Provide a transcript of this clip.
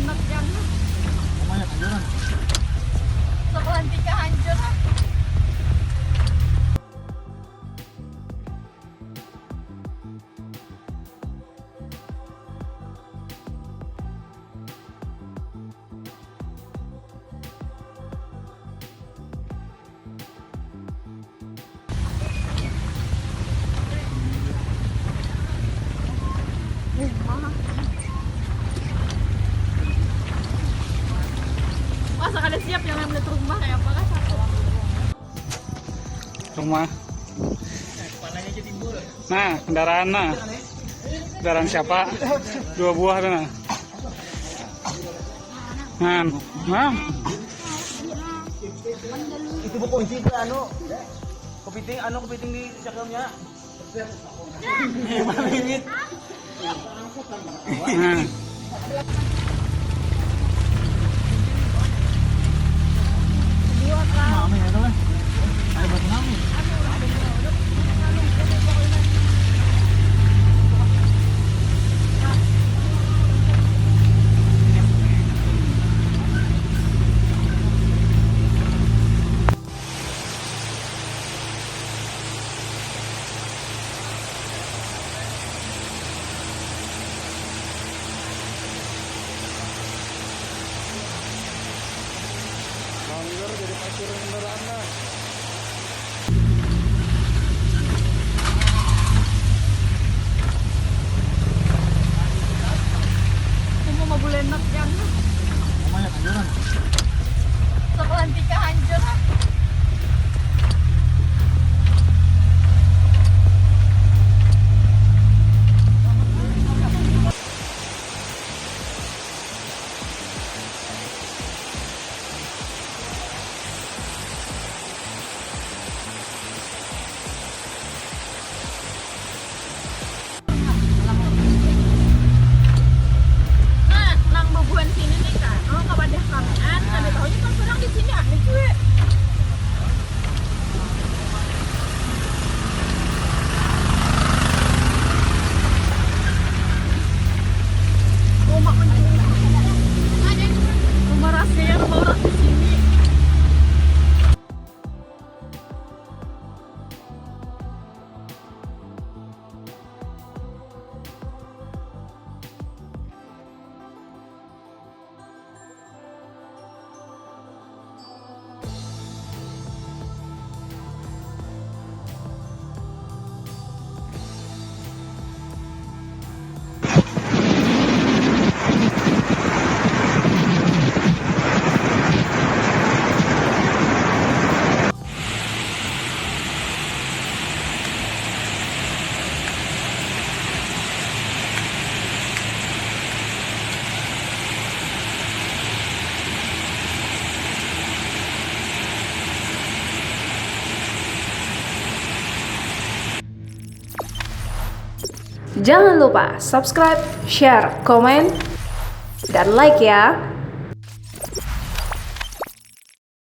enak jangan. Namanya kanjuran. Sekelantika hancur. Masa kada siap yang melihat rumah kayak apa kan satu. Rumah. Nah, kendaraan nah. Kendaraan siapa? 2 buah tuh nah. Nah. Itu bu kunci ke kepiting di cakramnya. Mana ini? Nah. Mami ya kan? Ada batu nami. Banggar jadi pasir kendaraan lah. Semua mau boleh enak jangan. Namanya kanjuran. Sekelantika hancur. Nah, nang bebuan sini nih kan. Oh, kapan kangen. Kami tahunya kan sekarang di sini ada gue. Rumah mencuri. Rumah rahasia, rumah orang di sini. Jangan lupa subscribe, share, komen, dan like ya.